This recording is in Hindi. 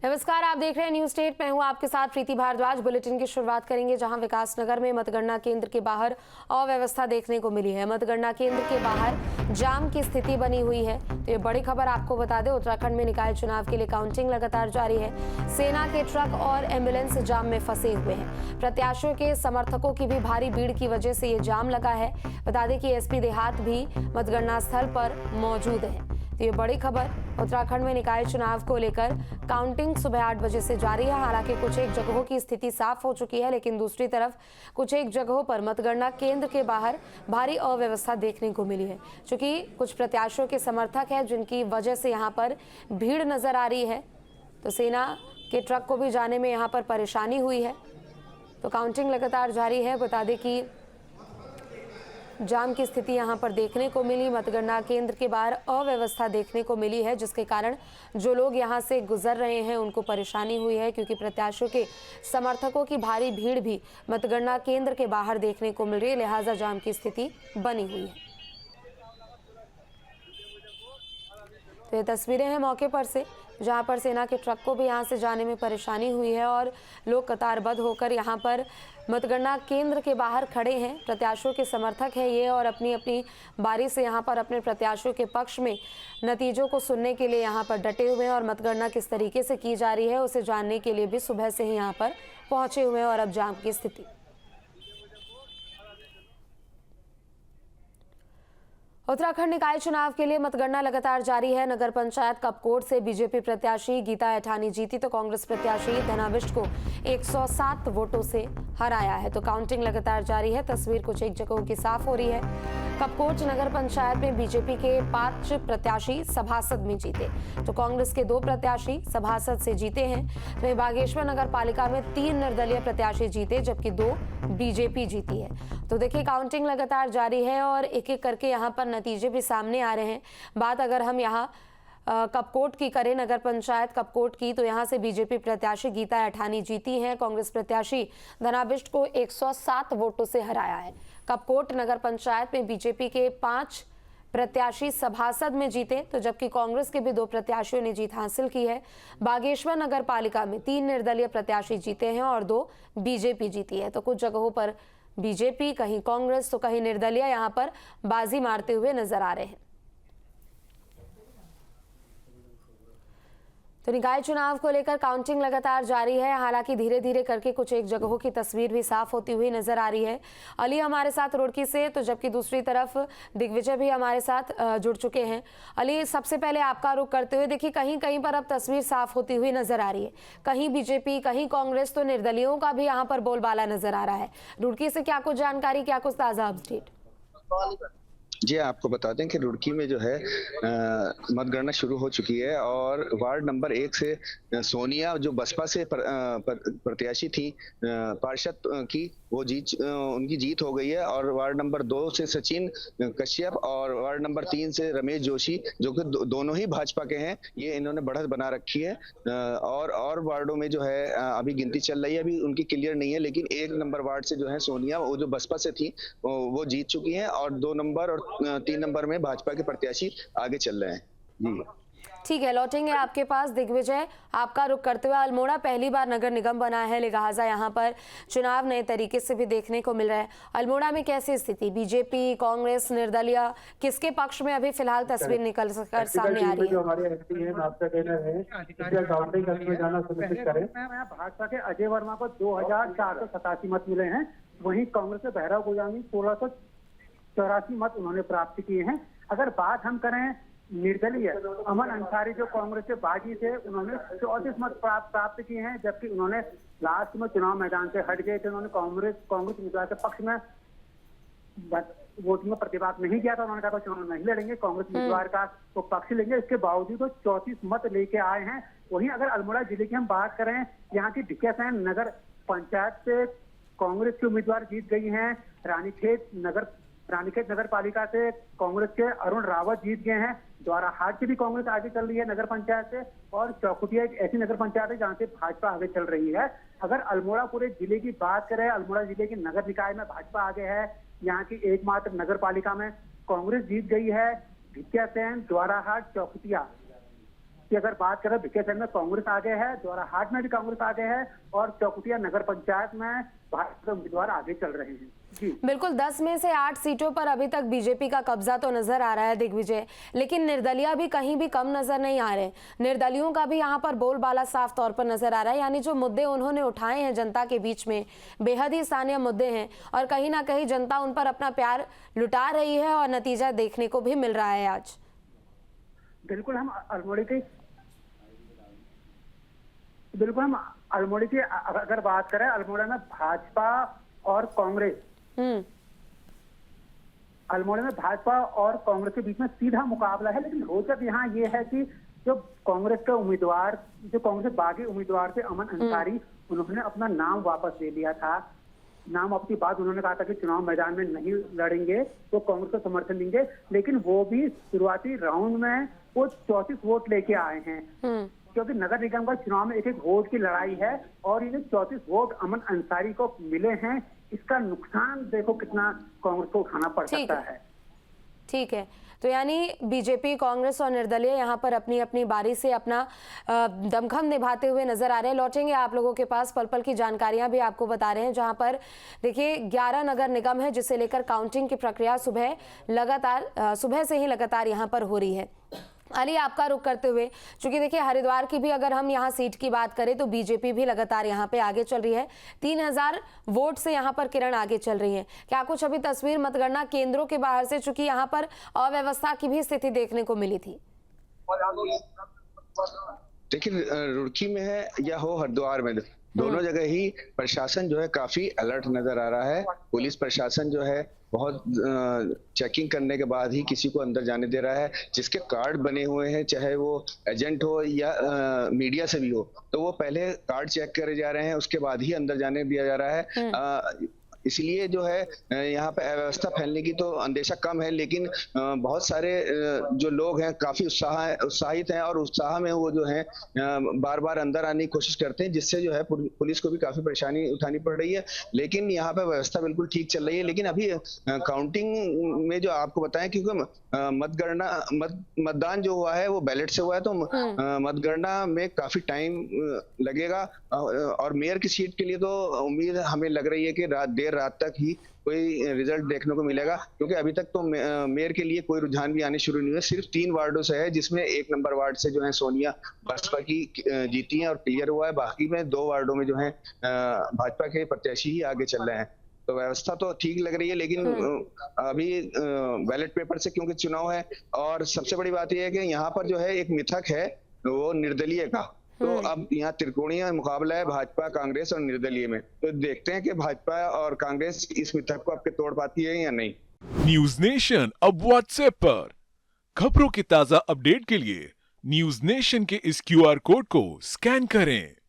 नमस्कार, आप देख रहे हैं न्यूज स्टेट। मैं हूं आपके साथ प्रीति भारद्वाज। बुलेटिन की शुरुआत करेंगे जहां विकासनगर में मतगणना केंद्र के बाहर अव्यवस्था देखने को मिली है। मतगणना केंद्र के बाहर जाम की स्थिति बनी हुई है। तो ये बड़ी खबर आपको बता दें, उत्तराखंड में निकाय चुनाव के लिए काउंटिंग लगातार जारी है। सेना के ट्रक और एम्बुलेंस जाम में फंसे हुए हैं। प्रत्याशियों के समर्थकों की भी भारी भीड़ की वजह से ये जाम लगा है। बता दें कि एसपी देहात भी मतगणना स्थल पर मौजूद है। तो ये बड़ी खबर, उत्तराखंड में निकाय चुनाव को लेकर काउंटिंग सुबह 8 बजे से जारी है। हालांकि कुछ एक जगहों की स्थिति साफ हो चुकी है, लेकिन दूसरी तरफ कुछ एक जगहों पर मतगणना केंद्र के बाहर भारी अव्यवस्था देखने को मिली है। चूंकि कुछ प्रत्याशियों के समर्थक हैं जिनकी वजह से यहाँ पर भीड़ नजर आ रही है, तो सेना के ट्रक को भी जाने में यहाँ पर परेशानी हुई है। तो काउंटिंग लगातार जारी है। बता दें कि जाम की स्थिति यहां पर देखने को मिली। मतगणना केंद्र के बाहर अव्यवस्था देखने को मिली है, जिसके कारण जो लोग यहां से गुजर रहे हैं उनको परेशानी हुई है, क्योंकि प्रत्याशियों के समर्थकों की भारी भीड़ भी मतगणना केंद्र के बाहर देखने को मिल रही है। लिहाजा जाम की स्थिति बनी हुई है। तो ये तस्वीरें हैं मौके पर से, जहां पर सेना के ट्रक को भी यहां से जाने में परेशानी हुई है और लोग कतारबद्ध होकर यहां पर मतगणना केंद्र के बाहर खड़े हैं। प्रत्याशियों के समर्थक हैं ये, और अपनी अपनी बारी से यहां पर अपने प्रत्याशियों के पक्ष में नतीजों को सुनने के लिए यहां पर डटे हुए हैं, और मतगणना किस तरीके से की जा रही है उसे जानने के लिए भी सुबह से ही यहां पर पहुंचे हुए हैं। और अब जाम की स्थिति, उत्तराखंड निकाय चुनाव के लिए मतगणना लगातार जारी है। नगर पंचायत कपकोट से बीजेपी प्रत्याशी गीता एठानी जीती, तो कांग्रेस प्रत्याशी धनाविष्ट को 107 वोटों से हराया है। तो काउंटिंग लगातार जारी है। तस्वीर कुछ एक जगहों की साफ हो रही है। कपकोट नगर पंचायत में बीजेपी के 5 प्रत्याशी सभासद में जीते, तो कांग्रेस के 2 प्रत्याशी सभासद से जीते हैं। वहीं बागेश्वर नगर पालिका में 3 निर्दलीय प्रत्याशी जीते, जबकि 2 बीजेपी जीती है। तो देखिए, काउंटिंग लगातार जारी है और एक एक करके यहाँ पर नतीजे भी सामने आ रहे हैं। बात अगर हम यहाँ कपकोट की करें, नगर पंचायत कपकोट की, तो यहाँ से बीजेपी प्रत्याशी गीता एठानी जीती हैं। कांग्रेस प्रत्याशी धनाविष्ट को 107 वोटों से हराया है। कपकोट नगर पंचायत में बीजेपी के 5 प्रत्याशी सभासद में जीते, तो जबकि कांग्रेस के भी 2 प्रत्याशियों ने जीत हासिल की है। बागेश्वर नगर पालिका में 3 निर्दलीय प्रत्याशी जीते हैं और 2 बीजेपी जीती है। तो कुछ जगहों पर बीजेपी, कहीं कांग्रेस तो कहीं निर्दलीय यहां पर बाजी मारते हुए नजर आ रहे हैं। तो निकाय चुनाव को लेकर काउंटिंग लगातार जारी है। हालांकि धीरे धीरे करके कुछ एक जगहों की तस्वीर भी साफ होती हुई नजर आ रही है। अली हमारे साथ रुड़की से, तो जबकि दूसरी तरफ दिग्विजय भी हमारे साथ जुड़ चुके हैं। अली, सबसे पहले आपका रुख करते हुए, देखिए कहीं कहीं पर अब तस्वीर साफ होती हुई नजर आ रही है। कहीं बीजेपी, कहीं कांग्रेस, तो निर्दलीयों का भी यहाँ पर बोलबाला नजर आ रहा है। रुड़की से क्या कुछ जानकारी, क्या कुछ ताजा अपडेट? जी, आपको बता दें कि रुड़की में जो है मतगणना शुरू हो चुकी है, और वार्ड नंबर 1 से सोनिया, जो बसपा से प्रत्याशी थी पार्षद की, वो उनकी जीत हो गई है। और वार्ड नंबर 2 से सचिन कश्यप और वार्ड नंबर 3 से रमेश जोशी, जो कि दोनों ही भाजपा के हैं, ये इन्होंने बढ़त बना रखी है। और वार्डों में जो है अभी गिनती चल रही है, अभी उनकी क्लियर नहीं है, लेकिन 1 नंबर वार्ड से जो है सोनिया, वो जो बसपा से थी, वो जीत चुकी हैं, और 2 नंबर और 3 नंबर में भाजपा के प्रत्याशी आगे चल रहे हैं। जी ठीक है, लौटेंगे आपके पास। दिग्विजय, आपका रुख करते हुए, अल्मोड़ा पहली बार नगर निगम बना है, लिहाजा यहाँ पर चुनाव नए तरीके से भी देखने को मिल रहा है। अल्मोड़ा में कैसी स्थिति, बीजेपी, कांग्रेस, निर्दलीय, किसके पक्ष में अभी फिलहाल तस्वीर निकल कर सामने आ रही है? जो हमारे एमपी हैं, आपका कहना है जाना सुनिश्चित करें। भाजपा के अजय वर्मा को 2487 मत मिले हैं। वहीं कांग्रेस के भैरव गोजामी 1684 मत उन्होंने प्राप्त किए हैं। अगर बात हम करें निर्दलीय, अमन अंसारी जो कांग्रेस के बागी थे, उन्होंने 34 मत प्राप्त किए हैं, जबकि उन्होंने लास्ट में चुनाव मैदान से हट गए थे। उन्होंने कांग्रेस उम्मीदवार के पक्ष में वोटिंग में प्रतिवाद नहीं किया था। उन्होंने कहा था चुनाव नहीं लड़ेंगे, कांग्रेस उम्मीदवार का वो पक्ष लेंगे। इसके बावजूद वो 34 मत लेके आए हैं। वहीं अगर अल्मोड़ा जिले की हम बात करें, यहाँ की भिकियासैंण नगर पंचायत से कांग्रेस के उम्मीदवार जीत गई हैं। रानीखेत नगर पालिका से कांग्रेस के अरुण रावत जीत गए हैं। द्वाराहाट से भी कांग्रेस आगे चल रही है नगर पंचायत से, और चौखुटिया एक ऐसी नगर पंचायत है जहां से भाजपा आगे चल रही है। अगर अल्मोड़ा पूरे जिले की बात करें, अल्मोड़ा जिले के नगर निकाय में भाजपा आगे है। यहाँ की एकमात्र नगर पालिका में कांग्रेस जीत गई है। भिकियासैंण, द्वाराहाट, चौखुटिया की अगर बात करें भिकेसैन में कांग्रेस आगे है, दोराहाट में भी कांग्रेस आगे है और चौकुटिया नगर पंचायत में भाजपा के उम्मीदवार आगे चल रहे हैं। जी बिल्कुल, 10 में से 8 सीटों पर अभी तक बीजेपी का कब्जा तो नजर आ रहा है दिग्विजय, लेकिन निर्दलीय भी कहीं भी कम नजर नहीं आ रहे। निर्दलियों का भी यहाँ पर बोलबाला साफ तौर पर नजर आ रहा है, यानी जो मुद्दे उन्होंने उठाए हैं जनता के बीच में बेहद ही स्थानीय मुद्दे हैं और कहीं ना कहीं जनता उन पर अपना प्यार लुटा रही है और नतीजा देखने को भी मिल रहा है आज। बिल्कुल, हम अल्मोड़ी की अगर बात करें, अल्मोड़ा में भाजपा और कांग्रेस, अल्मोड़ा में भाजपा और कांग्रेस के बीच में सीधा मुकाबला है। लेकिन रोचक यहाँ ये है कि जो कांग्रेस के उम्मीदवार, जो कांग्रेस बागी उम्मीदवार थे अमन अंसारी, उन्होंने अपना नाम वापस ले लिया था। नाम वापसी बाद उन्होंने कहा था कि चुनाव मैदान में नहीं लड़ेंगे, तो कांग्रेस को समर्थन देंगे। लेकिन वो भी शुरुआती राउंड में वो 34 वोट लेके आए हैं, क्योंकि नगर निगम का चुनाव में एक वोट की लड़ाई है और ये 34 वोट अमन अंसारी को मिले हैं, इसका नुकसान देखो कितना कांग्रेस को उठाना पड़ सकता है। ठीक है, तो यानी बीजेपी, कांग्रेस और निर्दलीय यहाँ पर अपनी अपनी बारी से अपना दमखम निभाते हुए नजर आ रहे हैं। लौटेंगे आप लोगों के पास, पल पल की जानकारियां भी आपको बता रहे हैं, जहां पर देखिए 11 नगर निगम है जिसे लेकर काउंटिंग की प्रक्रिया सुबह से ही लगातार यहाँ पर हो रही है। अली, आपका रुख करते हुए, क्योंकि देखिए हरिद्वार की भी अगर हम यहाँ सीट की बात करें तो बीजेपी भी लगातार यहाँ पे आगे चल रही है। 3000 वोट से यहाँ पर किरण आगे चल रही है। क्या कुछ अभी तस्वीर मतगणना केंद्रों के बाहर से, चूंकि यहाँ पर अव्यवस्था की भी स्थिति देखने को मिली थी? देखिए, रुड़की में है या हो हरिद्वार में, दोनों जगह ही प्रशासन जो है काफी अलर्ट नजर आ रहा है। पुलिस प्रशासन जो है बहुत चेकिंग करने के बाद ही किसी को अंदर जाने दे रहा है। जिसके कार्ड बने हुए हैं, चाहे वो एजेंट हो या मीडिया से भी हो, तो वो पहले कार्ड चेक करे जा रहे हैं, उसके बाद ही अंदर जाने दिया जा रहा है। इसलिए जो है यहाँ पे अव्यवस्था फैलने की तो अंदेशा कम है, लेकिन बहुत सारे जो लोग हैं काफी उत्साहित हैं और उत्साह में वो जो है बार बार अंदर आने की कोशिश करते हैं, जिससे जो है पुलिस को भी काफी परेशानी उठानी पड़ रही है। लेकिन यहाँ पे व्यवस्था बिल्कुल ठीक चल रही है। लेकिन अभी काउंटिंग में जो आपको बताएं, क्योंकि मतदान जो हुआ है वो बैलेट से हुआ है, तो मतगणना में काफी टाइम लगेगा और मेयर की सीट के लिए तो उम्मीद हमें लग रही है कि देर रात तक ही कोई रिजल्ट देखने को मिलेगा, क्योंकि अभी तक तो मेयर के लिए कोई रुझान भी आने शुरू नहीं हुए। सिर्फ 3 वार्डों से है, जिसमें 1 नंबर वार्ड से जो है सोनिया बसपा की जीती है और क्लियर हुआ है। बाकी में 2 वार्डों में जो है भाजपा के प्रत्याशी ही आगे चल रहे हैं। तो व्यवस्था तो ठीक लग रही है, लेकिन अभी बैलेट पेपर से क्योंकि चुनाव है, और सबसे बड़ी बात यह है कि यहाँ पर जो है एक मिथक है वो निर्दलीय का, तो अब यहाँ त्रिकोणीय मुकाबला है भाजपा, कांग्रेस और निर्दलीय में। तो देखते हैं कि भाजपा और कांग्रेस इस मिथक को आपके तोड़ पाती है या नहीं। न्यूज नेशन अब व्हाट्सएप पर खबरों की ताजा अपडेट के लिए न्यूज नेशन के इस QR कोड को स्कैन करें।